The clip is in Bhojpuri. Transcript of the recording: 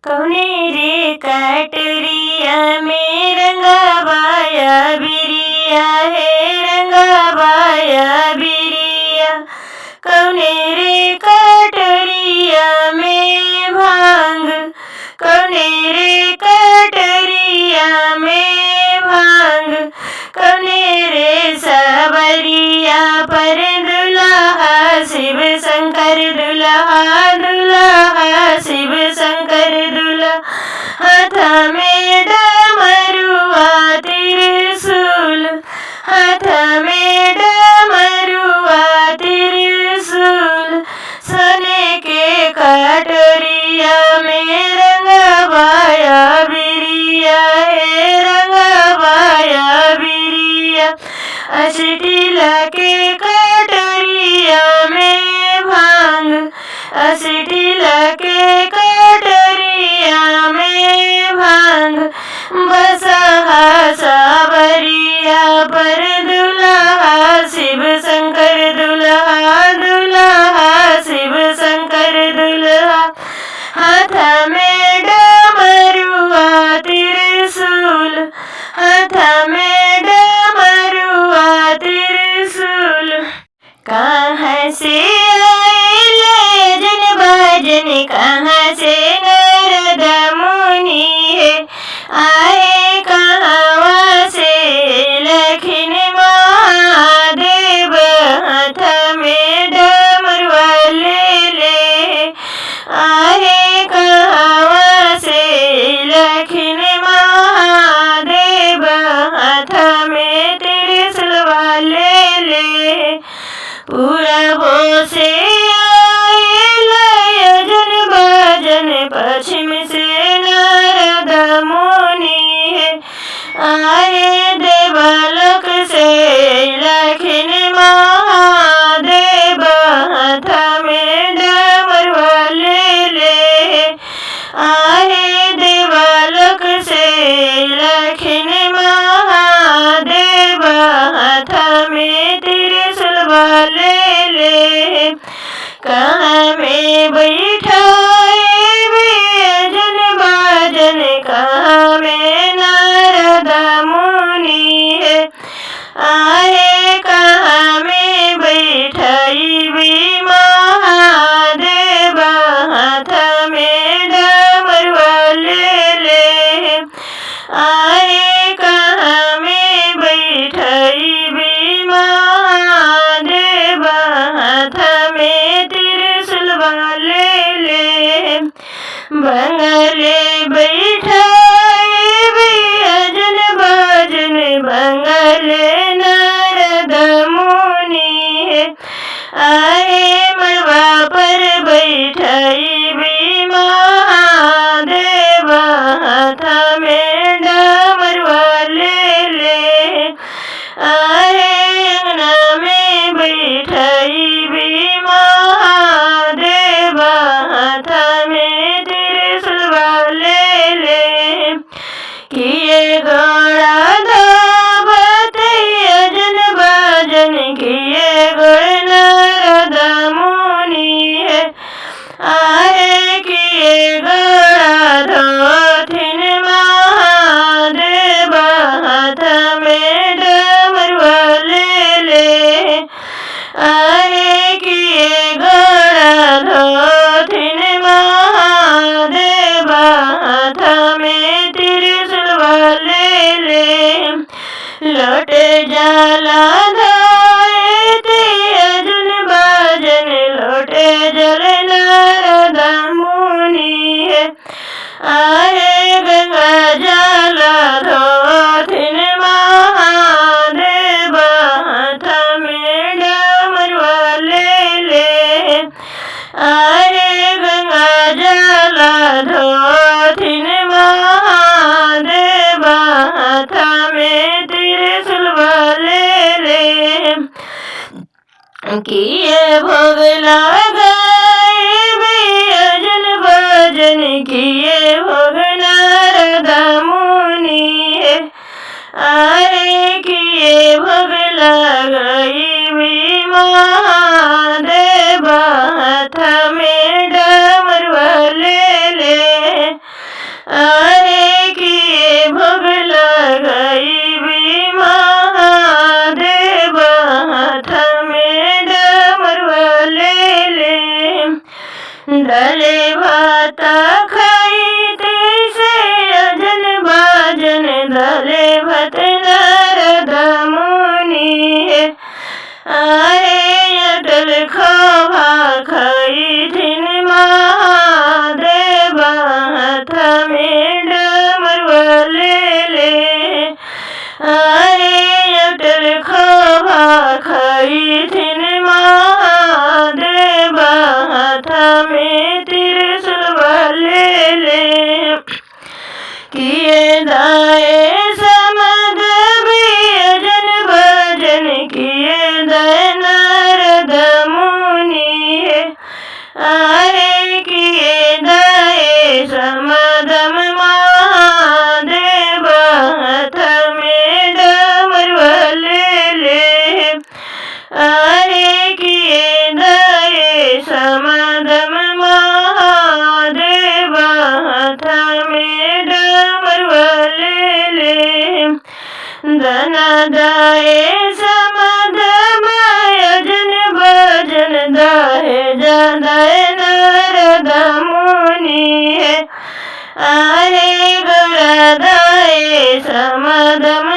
कौने रे कटरिया में रंगाबाया बिरिया है रंगाबाया बिरिया। कौने रे कटरिया में भांग, कौने रे कटरिया में भांग। कौने रे सबरिया पर दुल्हा शिव शंकर दुल्हा दुल्हा शिव शंकर दुल्हा। हाथ में डमरुआ त्रिशूल, हाथ में डमरुआ त्रिशूल। सोने के कटोरिया में रंगाबाया बिरिया है रंगाबाया बिरिया। स्टील के कटोरिया में भांग, स्टील के कटोरिया में भांग। बसहा सावरिया पर दुल्हा शिव शंकर दुल्हा दुल्हा शिव शंकर दुल्हा। हाथ में डमरुआ त्रिशूल, हाथ में डमरुआ त्रिशूल। कहाँ से आए जन बाजन, कहाँ से नारद मुनि है आए कहाँ से लखन महादेव। हाथ में डमरुआ ले आए कहाँ से लखन महादेव। हाथ में त्रिशूल ले पूरबों से आए लयजन बाजन, पश्चिम से नारद मुनि है आए देवलोक से लखन महादेव। हाथ में डमरुआ ले आए देवलोक से लखन महादेव। हाथ में त्रिशूल ले कहाँ में बैठाए जन बाजन, कहाँ में नारद मुनि है आए कहाँ में बैठाई भी महादेव। हाथ में डमरुआ ले आए कहाँ में बैठाई भी महादेव। हाथ में त्रिशूल ले बंगले बैठाए जन बाजन, बंगले नारद मुनि है आए मड़वा पर बैठाई भी महादेव। हाथ में डमरुआ ले आए अंगना में बैठाई भी महादेव। हाथ में त्रिशूल ले किए घोड़ा धावत जन बाजन, किए घोड़ नारद मुनि है आए किए घोड़ा धोथिन महादेव। हाथ में डमरुआ ले आए किए घोड़ा धोथिन महादेव। हाथ में त्रिशूल ले लौट जाला धाए जन बाजन, लौट जल नारद मुनि है आए गंगा जल धोथिन महादेव। हाथ में डमरुआ ले आए गंगा जल धोथिन महादेव। हाथ में त्रिशूल ले किए भोग लगाए जन बाजन, किए भोग नारद मुनि है आए किए भोग लगाई भी महादेव। हाथ में डमरुआ ले अरे किए भोग लगाई भी महादेव हाथ में डमरुआ ले ले। डाले भाता खाई तैसे अजन बाजन डाले भत नारद मुनि है। अरे अटल खोभा खाई थिन महादेव हाथ में डमरुआ ले ले। अरे अटल खोभा खाई थिन महादेव हाथ में त्रिशूल ले ले। किए दाए समद भजन भजन किए दाए नारद मुनि है। अरे किए दाए समदम महादेव हाथ में डमरुआ ले ले। अरे किए दाए समदम महादेव हाथ में डमरुआ ले ले। धन दाए समद भजन भजन दाए जदाए नारद मुनि है। अरे गौर दाए समदम